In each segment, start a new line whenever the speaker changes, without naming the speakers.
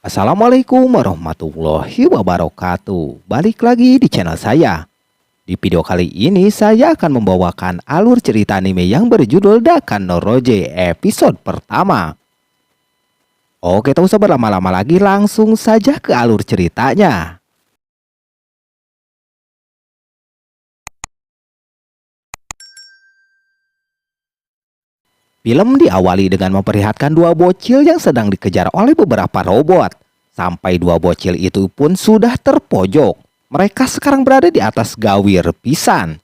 Assalamualaikum warahmatullahi wabarakatuh. Balik lagi di channel saya. Di video kali ini saya akan membawakan alur cerita anime yang berjudul Dakan no Roje episode pertama. Oke, tak usah berlama-lama lagi, langsung saja ke alur ceritanya. Film diawali dengan memperlihatkan dua bocil yang sedang dikejar oleh beberapa robot. Sampai dua bocil itu pun sudah terpojok. Mereka sekarang berada di atas gawir pisan.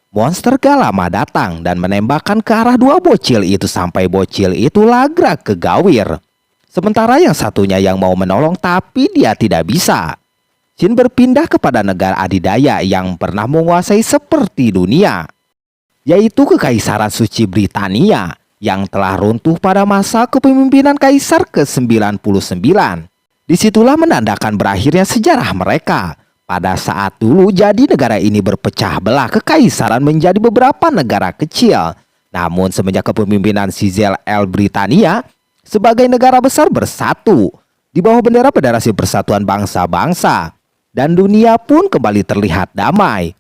Monster gak lama datang dan menembakkan ke arah dua bocil itu sampai bocil itu lagrak ke gawir. Sementara yang satunya yang mau menolong tapi dia tidak bisa. Shin berpindah kepada negara adidaya yang pernah menguasai seperti dunia, yaitu Kekaisaran Suci Britania yang telah runtuh pada masa kepemimpinan Kaisar ke-99. Disitulah menandakan berakhirnya sejarah mereka. Pada saat dulu jadi negara ini berpecah belah kekaisaran menjadi beberapa negara kecil. Namun semenjak kepemimpinan Sizel El Britania, sebagai negara besar bersatu di bawah bendera Federasi Persatuan Bangsa-Bangsa, dan dunia pun kembali terlihat damai.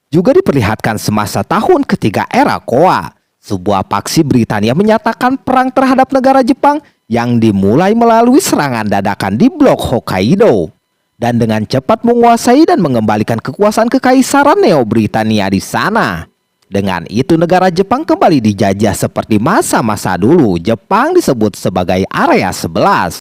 Juga diperlihatkan semasa tahun ketiga era Koa, sebuah faksi Britania menyatakan perang terhadap negara Jepang yang dimulai melalui serangan dadakan di blok Hokkaido, dan dengan cepat menguasai dan mengembalikan kekuasaan kekaisaran Neo Britania di sana. Dengan itu negara Jepang kembali dijajah seperti masa-masa dulu. Jepang disebut sebagai area 11.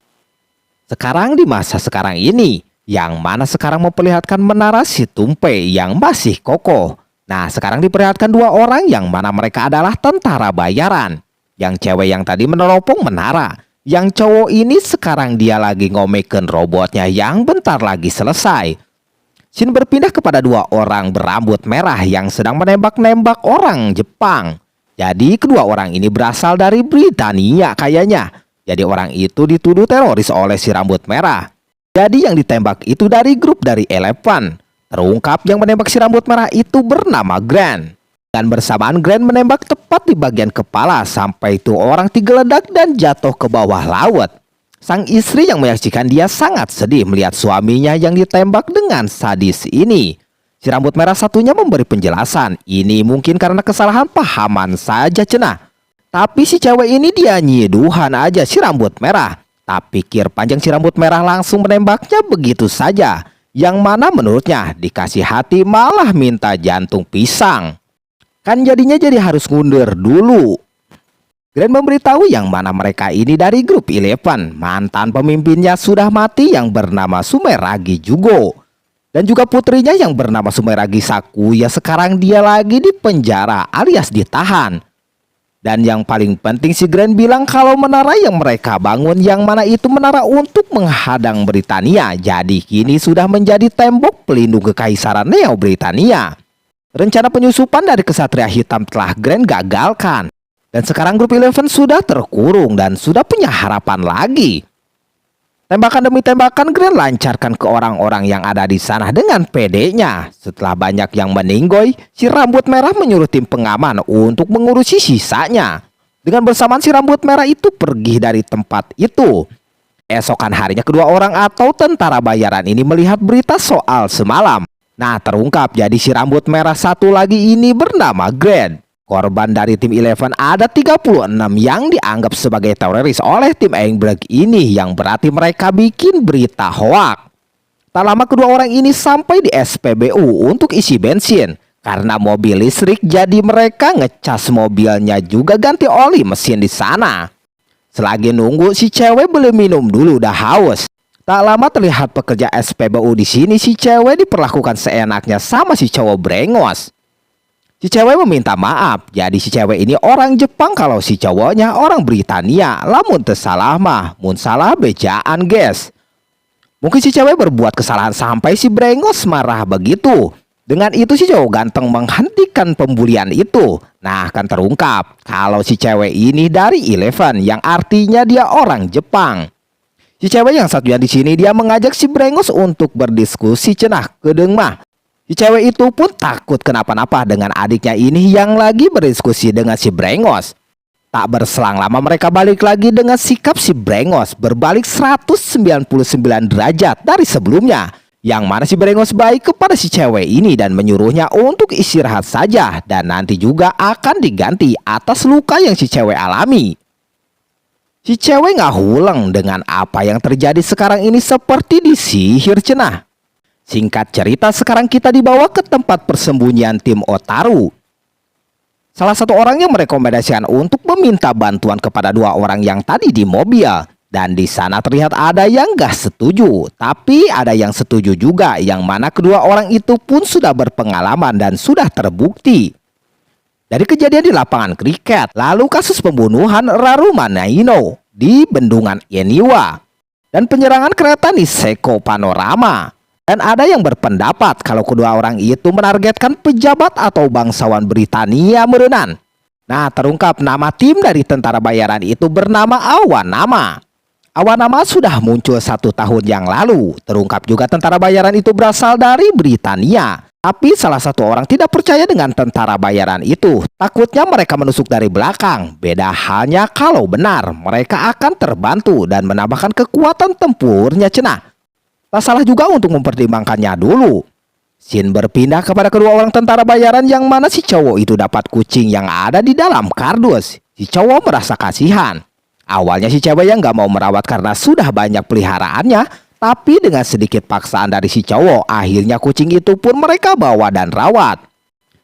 Sekarang di masa sekarang ini, yang mana sekarang memperlihatkan menara Situmpe yang masih kokoh. Nah, sekarang diperlihatkan dua orang yang mana mereka adalah tentara bayaran. Yang cewek yang tadi meneropong menara. Yang cowok ini sekarang dia lagi ngomekin robotnya yang bentar lagi selesai. Shin berpindah kepada dua orang berambut merah yang sedang menembak-nembak orang Jepang. Jadi kedua orang ini berasal dari Britania kayaknya. Jadi orang itu dituduh teroris oleh si rambut merah. Jadi yang ditembak itu dari grup dari Eleven. Terungkap yang menembak si rambut merah itu bernama Grant. Dan bersamaan Grant menembak tepat di bagian kepala sampai itu orang digeledak dan jatuh ke bawah laut. Sang istri yang menyaksikan dia sangat sedih melihat suaminya yang ditembak dengan sadis ini. Si rambut merah satunya memberi penjelasan, ini mungkin karena kesalahan pahaman saja cenah. Tapi si cewek ini dia nyiduhan aja si rambut merah. Tapi pikir panjang si rambut merah langsung menembaknya begitu saja. Yang mana menurutnya dikasih hati malah minta jantung pisang. Kan jadinya jadi harus ngundur dulu. Grant memberitahu yang mana mereka ini dari grup Eleven. Mantan pemimpinnya sudah mati yang bernama Sumeragi Jugo. Dan juga putrinya yang bernama Sumeragi Sakuya sekarang dia lagi di penjara alias ditahan. Dan yang paling penting si Grant bilang kalau menara yang mereka bangun yang mana itu menara untuk menghadang Britania. Jadi kini sudah menjadi tembok pelindung kekaisaran Neo Britania. Rencana penyusupan dari Kesatria Hitam telah Grant gagalkan. Dan sekarang grup Eleven sudah terkurung dan sudah punya harapan lagi. Tembakan demi tembakan Grant lancarkan ke orang-orang yang ada di sana dengan pedenya. Setelah banyak yang meninggoy, si rambut merah menyuruh tim pengaman untuk mengurusi sisanya. Dengan bersamaan si rambut merah itu pergi dari tempat itu. Esokan harinya kedua orang atau tentara bayaran ini melihat berita soal semalam. Nah, terungkap jadi si rambut merah satu lagi ini bernama Grant. Korban dari tim Eleven ada 36 yang dianggap sebagai teroris oleh tim Engberg ini, yang berarti mereka bikin berita hoak. Tak lama kedua orang ini sampai di SPBU untuk isi bensin. Karena mobil listrik jadi mereka ngecas mobilnya juga ganti oli mesin di sana. Selagi nunggu si cewek beli minum dulu udah haus. Tak lama terlihat pekerja SPBU di sini si cewek diperlakukan seenaknya sama si cowok brengos. Si cewek meminta maaf, jadi si cewek ini orang Jepang kalau si cowoknya orang Britania. Lamun tersalah mah, mun salah bejaan guys. Mungkin si cewek berbuat kesalahan sampai si brengos marah begitu. Dengan itu si cowok ganteng menghentikan pembulian itu. Nah, kan terungkap kalau si cewek ini dari Eleven yang artinya dia orang Jepang. Si cewek yang satunya di sini dia mengajak si brengos untuk berdiskusi cenah kedeng mah. Si cewek itu pun takut kenapa-napa dengan adiknya ini yang lagi berdiskusi dengan si brengos. Tak berselang lama mereka balik lagi dengan sikap si Brengos berbalik 199 derajat dari sebelumnya. Yang mana si Brengos baik kepada si cewek ini dan menyuruhnya untuk istirahat saja dan nanti juga akan diganti atas luka yang si cewek alami. Si cewek nggak huleng dengan apa yang terjadi sekarang ini seperti disihir cenah. Singkat cerita, sekarang kita dibawa ke tempat persembunyian tim Otaru. Salah satu orang yang merekomendasikan untuk meminta bantuan kepada dua orang yang tadi di mobil. Dan di sana terlihat ada yang gak setuju. Tapi ada yang setuju juga, yang mana kedua orang itu pun sudah berpengalaman dan sudah terbukti. Dari kejadian di lapangan kriket, lalu kasus pembunuhan Raruma Naino di Bendungan Eniwa, dan penyerangan kereta Niseko Panorama. Dan ada yang berpendapat kalau kedua orang itu menargetkan pejabat atau bangsawan Britania merenan. Nah, terungkap nama tim dari tentara bayaran itu bernama Awanama. Awanama sudah muncul 1 tahun yang lalu. Terungkap juga tentara bayaran itu berasal dari Britania. Tapi salah satu orang tidak percaya dengan tentara bayaran itu. Takutnya mereka menusuk dari belakang. Beda halnya kalau benar, mereka akan terbantu dan menambahkan kekuatan tempurnya cenah. Tak salah juga untuk mempertimbangkannya dulu. Scene berpindah kepada kedua orang tentara bayaran yang mana si cowok itu dapat kucing yang ada di dalam kardus. Si cowok merasa kasihan. Awalnya si cewek yang gak mau merawat karena sudah banyak peliharaannya. Tapi dengan sedikit paksaan dari si cowok, akhirnya kucing itu pun mereka bawa dan rawat.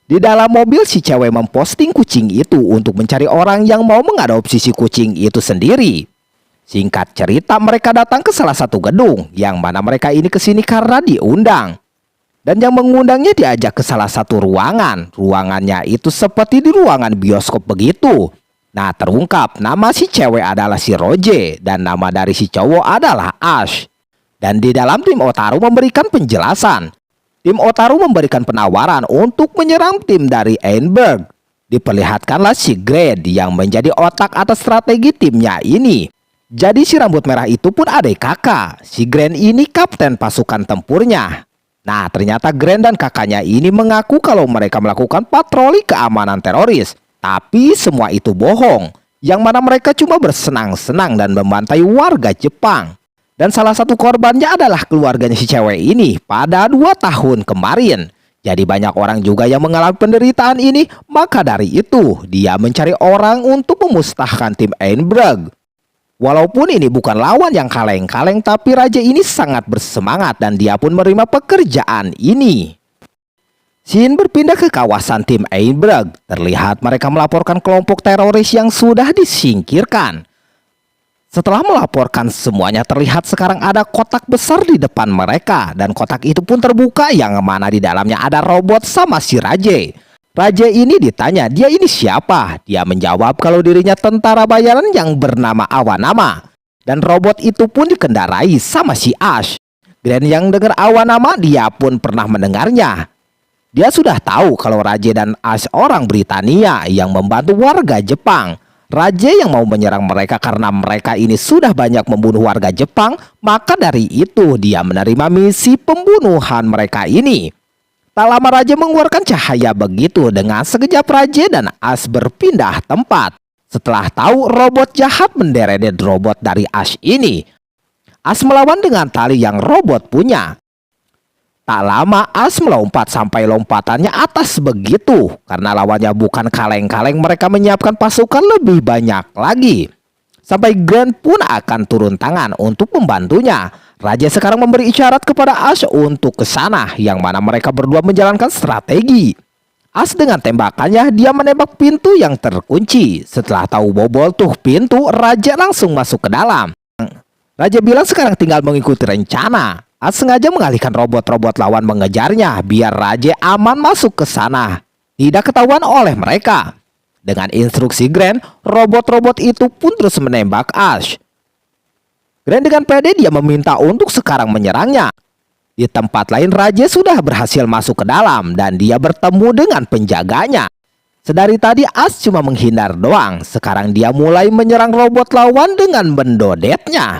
Di dalam mobil si cewek memposting kucing itu untuk mencari orang yang mau mengadopsi si kucing itu sendiri. Singkat cerita, mereka datang ke salah satu gedung, yang mana mereka ini kesini karena diundang. Dan yang mengundangnya diajak ke salah satu ruangan. Ruangannya itu seperti di ruangan bioskop begitu. Nah, terungkap nama si cewek adalah si Roger dan nama dari si cowok adalah Ash. Dan di dalam tim Otaru memberikan penjelasan. Tim Otaru memberikan penawaran untuk menyerang tim dari Einberg. Diperlihatkanlah si Grade yang menjadi otak atas strategi timnya ini. Jadi si rambut merah itu pun adik kakak. Si Grand ini kapten pasukan tempurnya. Nah, ternyata Grand dan kakaknya ini mengaku kalau mereka melakukan patroli keamanan teroris. Tapi semua itu bohong. Yang mana mereka cuma bersenang-senang dan membantai warga Jepang. Dan salah satu korbannya adalah keluarganya si cewek ini pada 2 tahun kemarin. Jadi banyak orang juga yang mengalami penderitaan ini. Maka dari itu dia mencari orang untuk memusnahkan tim Einberg. Walaupun ini bukan lawan yang kaleng-kaleng, tapi raja ini sangat bersemangat dan dia pun menerima pekerjaan ini. Scene berpindah ke kawasan tim Einberg. Terlihat mereka melaporkan kelompok teroris yang sudah disingkirkan. Setelah melaporkan semuanya, terlihat sekarang ada kotak besar di depan mereka. Dan kotak itu pun terbuka yang mana di dalamnya ada robot sama si Raja. Raja ini ditanya dia ini siapa. Dia menjawab kalau dirinya tentara bayaran yang bernama Awanama. Dan robot itu pun dikendarai sama si Ash. Dan yang dengar Awanama dia pun pernah mendengarnya. Dia sudah tahu kalau Raja dan Ash orang Britania yang membantu warga Jepang. Raja yang mau menyerang mereka karena mereka ini sudah banyak membunuh warga Jepang. Maka dari itu dia menerima misi pembunuhan mereka ini. Tak lama Raja mengeluarkan cahaya begitu. Dengan sekejap Raja dan Ash berpindah tempat. Setelah tahu robot jahat menderedet robot dari Ash ini. Ash melawan dengan tali yang robot punya. Tak lama Ash melompat sampai lompatannya atas begitu. Karena lawannya bukan kaleng-kaleng, mereka menyiapkan pasukan lebih banyak lagi. Sampai Grand pun akan turun tangan untuk membantunya. Raja sekarang memberi isyarat kepada Ash untuk ke sana, yang mana mereka berdua menjalankan strategi. Ash dengan tembakannya dia menembak pintu yang terkunci. Setelah tahu bobol tuh pintu, Raja langsung masuk ke dalam. Raja bilang sekarang tinggal mengikuti rencana. Ash sengaja mengalihkan robot-robot lawan mengejarnya biar Raja aman masuk ke sana, tidak ketahuan oleh mereka. Dengan instruksi Grand, robot-robot itu pun terus menembak Ash. Grand dengan pede dia meminta untuk sekarang menyerangnya. Di tempat lain Raja sudah berhasil masuk ke dalam dan dia bertemu dengan penjaganya. Sedari tadi Ash cuma menghindar doang. Sekarang dia mulai menyerang robot lawan dengan mendodetnya.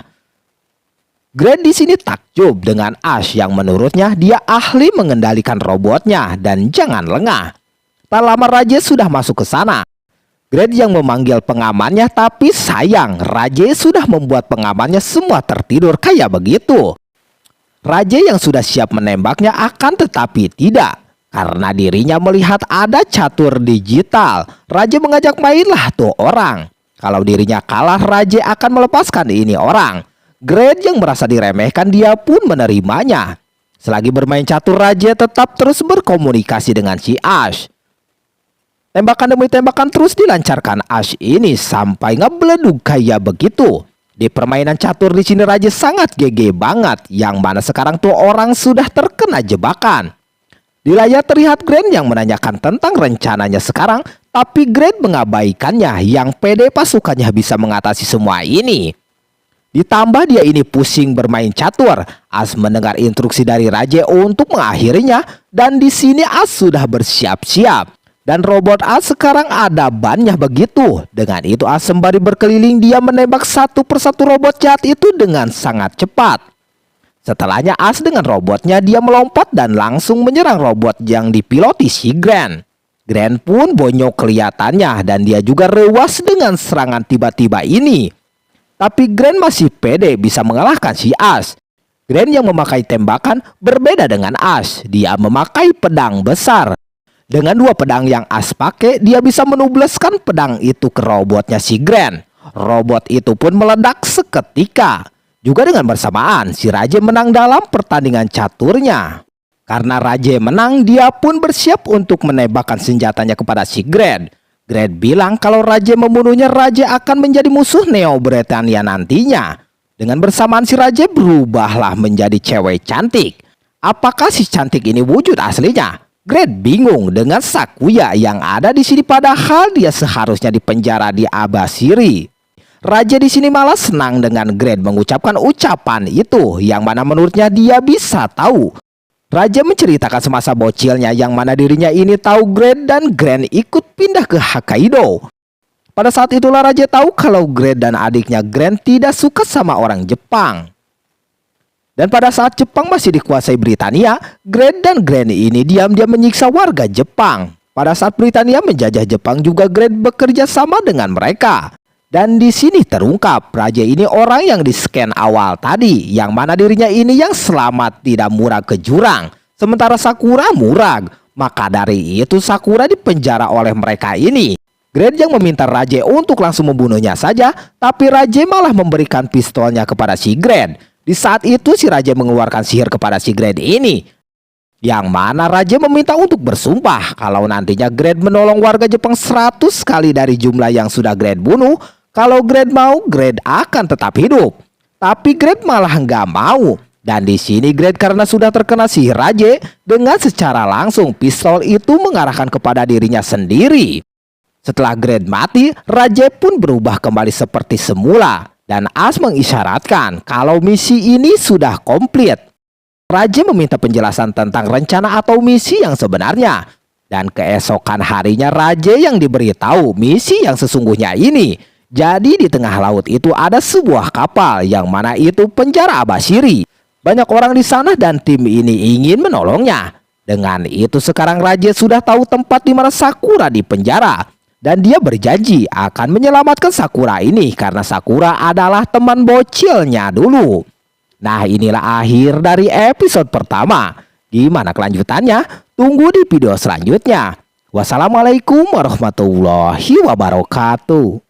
Grand di sini takjub dengan Ash yang menurutnya dia ahli mengendalikan robotnya dan jangan lengah. Tak lama Raja sudah masuk ke sana. Gred yang memanggil pengamannya, tapi sayang Raje sudah membuat pengamannya semua tertidur kayak begitu. Raje yang sudah siap menembaknya akan tetapi tidak. Karena dirinya melihat ada catur digital. Raje mengajak mainlah tuh orang. Kalau dirinya kalah, Raje akan melepaskan ini orang. Gred yang merasa diremehkan, dia pun menerimanya. Selagi bermain catur, Raje tetap terus berkomunikasi dengan si Ash. Tembakan demi tembakan terus dilancarkan Ash ini sampai ngebeleduk kayak begitu. Di permainan catur di sini Raje sangat GG banget, yang mana sekarang tuh orang sudah terkena jebakan. Di layar terlihat Grand yang menanyakan tentang rencananya sekarang, tapi Grand mengabaikannya, yang pede pasukannya bisa mengatasi semua ini. Ditambah dia ini pusing bermain catur. Ash mendengar instruksi dari Raje untuk mengakhirinya, dan di sini Ash sudah bersiap-siap. Dan robot Ash sekarang ada bannya begitu. Dengan itu Ash sembari berkeliling, dia menembak satu persatu robot jahat itu dengan sangat cepat. Setelahnya Ash dengan robotnya dia melompat dan langsung menyerang robot yang dipiloti si Grand. Grand pun bonyok kelihatannya dan dia juga rewas dengan serangan tiba-tiba ini. Tapi Grand masih pede bisa mengalahkan si Ash. Grand yang memakai tembakan berbeda dengan Ash. Dia memakai pedang besar. Dengan dua pedang yang Ash pakai, dia bisa menubleskan pedang itu ke robotnya si Grand. Robot itu pun meledak seketika. Juga dengan bersamaan, si Raje menang dalam pertandingan caturnya. Karena Raje menang, dia pun bersiap untuk menembakkan senjatanya kepada si Grand. Grand bilang kalau Raje membunuhnya, Raje akan menjadi musuh Neo Britania nantinya. Dengan bersamaan si Raje berubahlah menjadi cewek cantik. Apakah si cantik ini wujud aslinya? Grand bingung dengan Sakuya yang ada di sini, padahal dia seharusnya dipenjara di Abashiri. Raja di sini malah senang dengan Grand mengucapkan ucapan itu, yang mana menurutnya dia bisa tahu. Raja menceritakan semasa bocilnya, yang mana dirinya ini tahu Grand dan Grand ikut pindah ke Hokkaido. Pada saat itulah Raja tahu kalau Grand dan adiknya Grand tidak suka sama orang Jepang. Dan pada saat Jepang masih dikuasai Britania, Grand dan Grand ini diam-diam menyiksa warga Jepang. Pada saat Britania menjajah Jepang juga Grand bekerja sama dengan mereka. Dan di sini terungkap Raja ini orang yang di-scan awal tadi, yang mana dirinya ini yang selamat tidak murag ke jurang. Sementara Sakura murag. Maka dari itu Sakura dipenjara oleh mereka ini. Grand yang meminta Raja untuk langsung membunuhnya saja, tapi Raja malah memberikan pistolnya kepada si Grand. Di saat itu si Raja mengeluarkan sihir kepada si Grand ini, yang mana Raja meminta untuk bersumpah kalau nantinya Grand menolong warga Jepang 100 kali dari jumlah yang sudah Grand bunuh. Kalau Grand mau, Grand akan tetap hidup. Tapi Grand malah nggak mau. Dan di sini Grand karena sudah terkena sihir Raja, dengan secara langsung pistol itu mengarahkan kepada dirinya sendiri. Setelah Grand mati, Raja pun berubah kembali seperti semula. Dan Ash mengisyaratkan kalau misi ini sudah komplit. Raja meminta penjelasan tentang rencana atau misi yang sebenarnya. Dan keesokan harinya Raja yang diberitahu misi yang sesungguhnya ini. Jadi di tengah laut itu ada sebuah kapal, yang mana itu penjara Abashiri. Banyak orang di sana dan tim ini ingin menolongnya. Dengan itu sekarang Raja sudah tahu tempat di mana Sakura di penjara. Dan dia berjanji akan menyelamatkan Sakura ini karena Sakura adalah teman bocilnya dulu. Nah, inilah akhir dari episode pertama. Gimana kelanjutannya? Tunggu di video selanjutnya. Wassalamualaikum warahmatullahi wabarakatuh.